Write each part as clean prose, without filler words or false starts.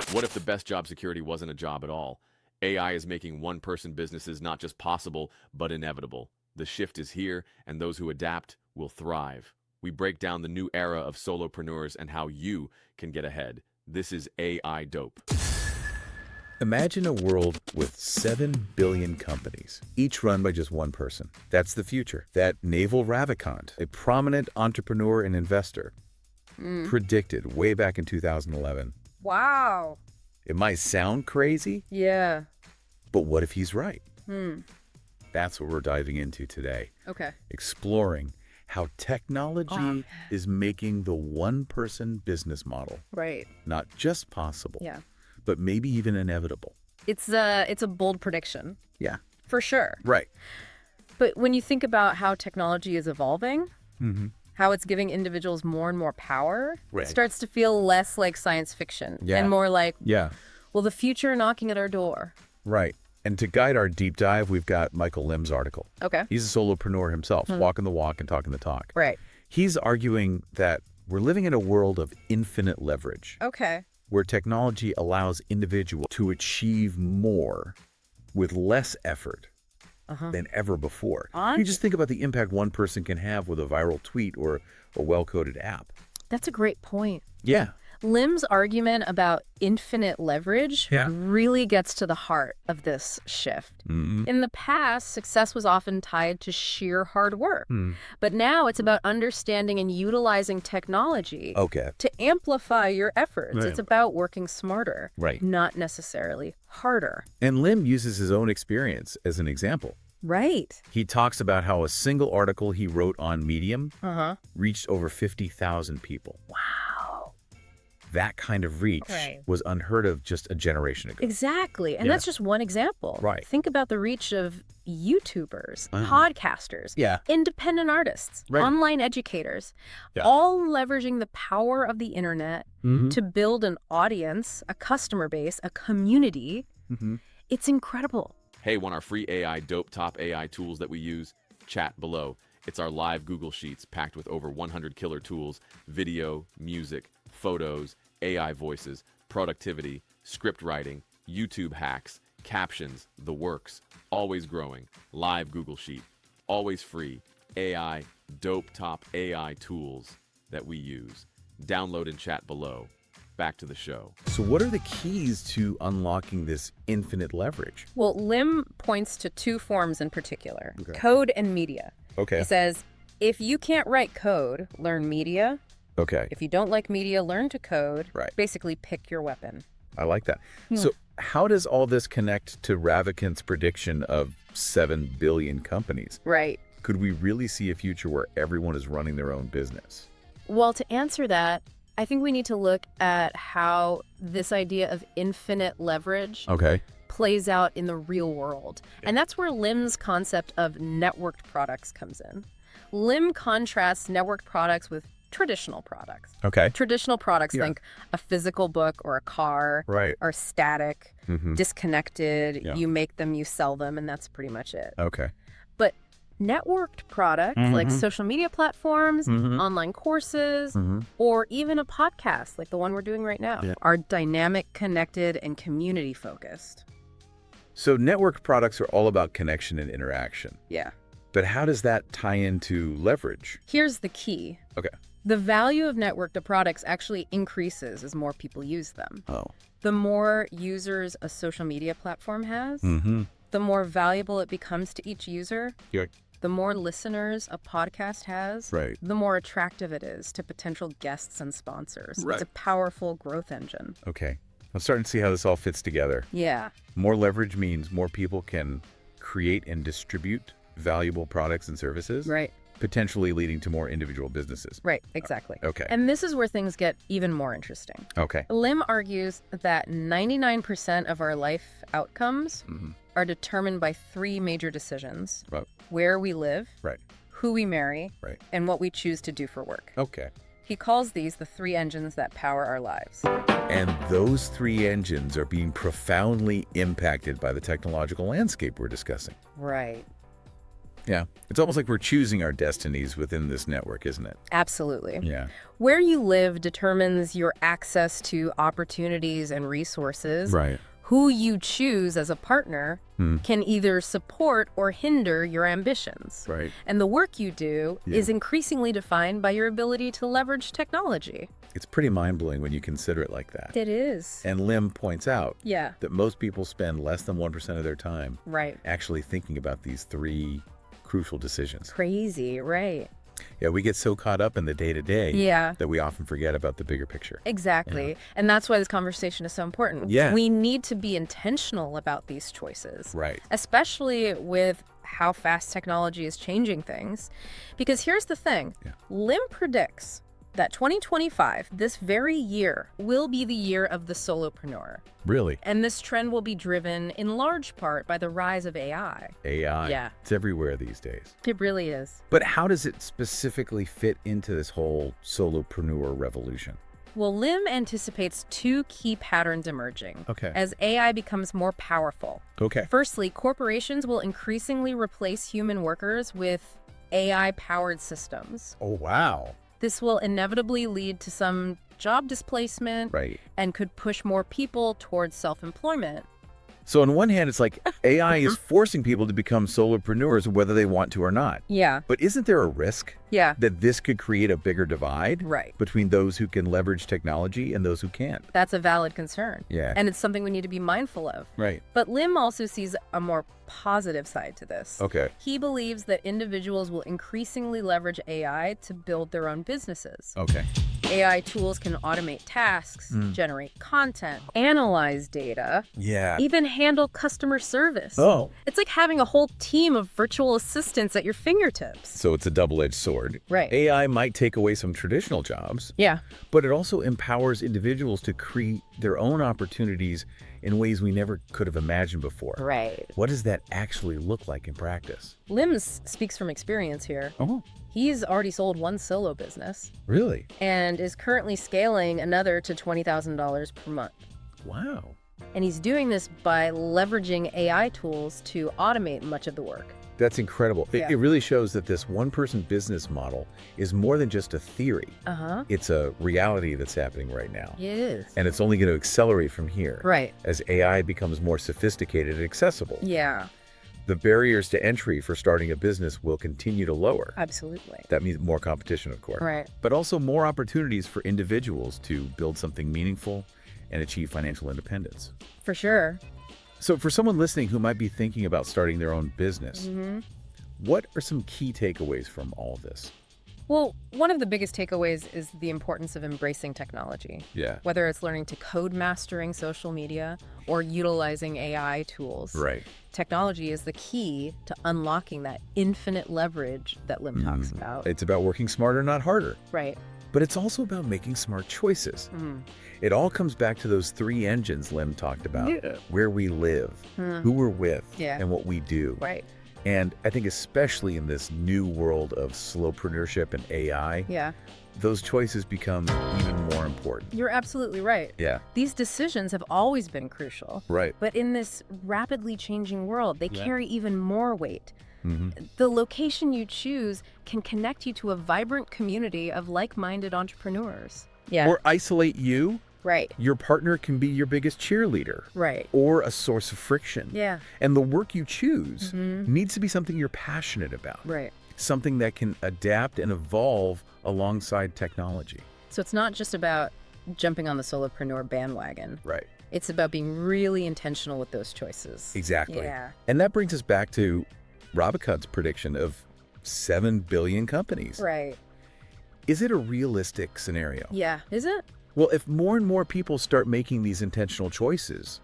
What if the best job security wasn't a job at all? AI is making one-person businesses not just possible, but inevitable. The shift is here, and those who adapt will thrive. We break down the new era of solopreneurs and how you can get ahead. This is AI Dope. Imagine a world with 7 billion companies, each run by just one person. That's the future. That Naval Ravikant, a prominent entrepreneur and investor, predicted way back in 2011. Wow. It might sound crazy, Yeah. but what if he's right? That's what we're diving into today. Okay. Exploring how technology is making the one-person business model Right. not just possible, Yeah. but maybe even inevitable. It's a bold prediction, Yeah, for sure. right. But when you think about how technology is evolving, how it's giving individuals more and more power, Right. it starts to feel less like science fiction Yeah. and more like, Yeah, well, the future knocking at our door. right. And to guide our deep dive, we've got Michael Lim's article. Okay. He's a solopreneur himself, walking the walk and talking the talk. Right. He's arguing that we're living in a world of infinite leverage, Okay. where technology allows individuals to achieve more with less effort than ever before. You just think about the impact one person can have with a viral tweet or a well-coded app. That's a great point. Yeah. Lim's argument about infinite leverage really gets to the heart of this shift. In the past, success was often tied to sheer hard work. But now it's about understanding and utilizing technology Okay. to amplify your efforts. Right. It's about working smarter, Right. not necessarily harder. And Lim uses his own experience as an example. Right. He talks about how a single article he wrote on Medium Uh-huh. reached over 50,000 people. Wow. That kind of reach Right. was unheard of just a generation ago. Exactly. And Yeah. that's just one example. Right. Think about the reach of YouTubers, podcasters, Yeah. independent artists, Right. online educators, Yeah. all leveraging the power of the internet to build an audience, a customer base, a community. It's incredible. Hey, want our free AI Dope top AI tools that we use? Chat below. It's our live Google Sheets packed with over 100 killer tools, video, music, photos, AI voices, productivity, script writing, YouTube hacks, captions, the works, always growing, live Google Sheet, always free, AI, Dope top AI tools that we use. Download and chat below. Back to the show. So what are the keys to unlocking this infinite leverage? Well, Lim points to two forms in particular, code and media. Okay. He says, if you can't write code, learn media. Okay. If you don't like media, learn to code. Right. Basically, pick your weapon. I like that. So how does all this connect to Ravikant's prediction of 7 billion companies? Right. Could we really see a future where everyone is running their own business? Well, to answer that, I think we need to look at how this idea of infinite leverage Okay. plays out in the real world. And that's where Lim's concept of networked products comes in. Lim contrasts networked products with traditional products. Okay. Traditional products, Yeah. think a physical book or a car, Right. are static, disconnected. Yeah. You make them, you sell them, and that's pretty much it. Okay. But networked products like social media platforms, online courses, or even a podcast like the one we're doing right now are dynamic, connected, and community focused. So networked products are all about connection and interaction. Yeah. But how does that tie into leverage? Here's the key. Okay. The value of networked products actually increases as more people use them. Oh. The more users a social media platform has, the more valuable it becomes to each user. Yeah. The more listeners a podcast has, Right. the more attractive it is to potential guests and sponsors. Right. It's a powerful growth engine. Okay. I'm starting to see how this all fits together. Yeah. More leverage means more people can create and distribute valuable products and services, Right. potentially leading to more individual businesses. Right. Exactly. Okay. And this is where things get even more interesting. Okay. Lim argues that 99% of our life outcomes are determined by three major decisions: Right. where we live, Right. who we marry, Right. and what we choose to do for work. Okay. He calls these the three engines that power our lives. And those three engines are being profoundly impacted by the technological landscape we're discussing. Right. Yeah. It's almost like we're choosing our destinies within this network, isn't it? Absolutely. Yeah. Where you live determines your access to opportunities and resources. Right. Who you choose as a partner can either support or hinder your ambitions. Right. And the work you do Yeah. is increasingly defined by your ability to leverage technology. It's pretty mind-blowing when you consider it like that. It is. And Lim points out Yeah. that most people spend less than 1% of their time Right. actually thinking about these 3 crucial decisions. Crazy, right. Yeah, we get so caught up in the day-to-day Yeah. that we often forget about the bigger picture. Exactly. Yeah. And that's why this conversation is so important. Yeah. We need to be intentional about these choices. Right. Especially with how fast technology is changing things. Because here's the thing. Yeah. Lim predicts that 2025, this very year, will be the year of the solopreneur. Really? And this trend will be driven in large part by the rise of AI. AI. Yeah. It's everywhere these days. It really is. But how does it specifically fit into this whole solopreneur revolution? Well, Lim anticipates 2 key patterns emerging Okay. as AI becomes more powerful. Okay. Firstly, corporations will increasingly replace human workers with AI-powered systems. Oh, wow. This will inevitably lead to some job displacement Right. and could push more people towards self-employment. So on one hand, it's like AI is forcing people to become solopreneurs whether they want to or not. Yeah, But isn't there a risk yeah, that this could create a bigger divide right. between those who can leverage technology and those who can't? That's a valid concern. Yeah. And it's something we need to be mindful of. Right. But Lim also sees a more positive side to this. Okay. He believes that individuals will increasingly leverage AI to build their own businesses. Okay. AI tools can automate tasks, generate content, analyze data, Yeah. even handle customer service. Oh. It's like having a whole team of virtual assistants at your fingertips. So it's a double-edged sword. Right. AI might take away some traditional jobs, Yeah. but it also empowers individuals to create their own opportunities in ways we never could have imagined before. Right. What does that actually look like in practice? Lims speaks from experience here. Oh, He's already sold one solo business really? and is currently scaling another to $20,000 per month. Wow. And he's doing this by leveraging AI tools to automate much of the work. That's incredible. Yeah. It really shows that this one-person business model is more than just a theory. Uh-huh. It's a reality that's happening right now. It is. And it's only going to accelerate from here Right. as AI becomes more sophisticated and accessible. Yeah, The barriers to entry for starting a business will continue to lower. absolutely. That means more competition, of course. Right. But also more opportunities for individuals to build something meaningful and achieve financial independence. For sure. So for someone listening who might be thinking about starting their own business, what are some key takeaways from all of this? Well, one of the biggest takeaways is the importance of embracing technology. Yeah. Whether it's learning to code mastering social media or utilizing AI tools. Right. Technology is the key to unlocking that infinite leverage that Lim talks about. It's about working smarter, not harder. Right. But it's also about making smart choices. It all comes back to those 3 engines Lim talked about. Yeah. Where we live, who we're with, Yeah. and what we do. Right. And I think especially in this new world of slowpreneurship and AI, Yeah. those choices become even more important. You're absolutely right. Yeah. These decisions have always been crucial. Right. But in this rapidly changing world, they Yeah. carry even more weight. The location you choose can connect you to a vibrant community of like-minded entrepreneurs. Yeah. Or isolate you. Right. Your partner can be your biggest cheerleader. Right. Or a source of friction. Yeah. And the work you choose needs to be something you're passionate about. Right. Something that can adapt and evolve alongside technology. So it's not just about jumping on the solopreneur bandwagon. Right. It's about being really intentional with those choices. Exactly. Yeah. And that brings us back to Ravikant's prediction of 7 billion companies. Right. Is it a realistic scenario? Yeah. Is it? Well, if more and more people start making these intentional choices,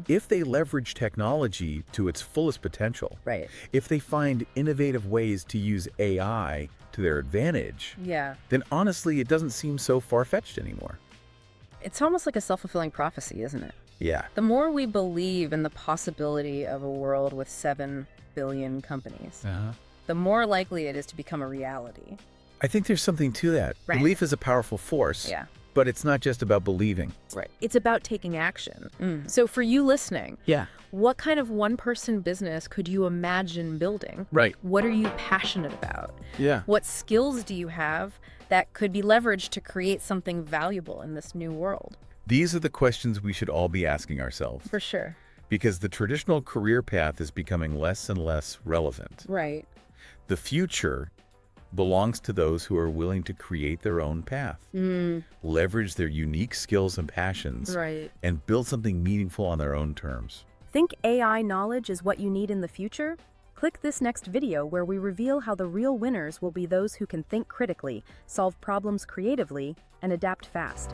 if they leverage technology to its fullest potential, Right. if they find innovative ways to use AI to their advantage, Yeah. then honestly, it doesn't seem so far-fetched anymore. It's almost like a self-fulfilling prophecy, isn't it? Yeah. The more we believe in the possibility of a world with 7 billion companies, the more likely it is to become a reality. I think there's something to that. Right. Belief is a powerful force. Yeah. But it's not just about believing. Right. It's about taking action. So for you listening, what kind of one-person business could you imagine building? Right. What are you passionate about? Yeah. What skills do you have that could be leveraged to create something valuable in this new world? These are the questions we should all be asking ourselves. For sure. Because the traditional career path is becoming less and less relevant. Right. The future belongs to those who are willing to create their own path, leverage their unique skills and passions, and build something meaningful on their own terms. Think AI knowledge is what you need in the future? Click this next video where we reveal how the real winners will be those who can think critically, solve problems creatively, and adapt fast.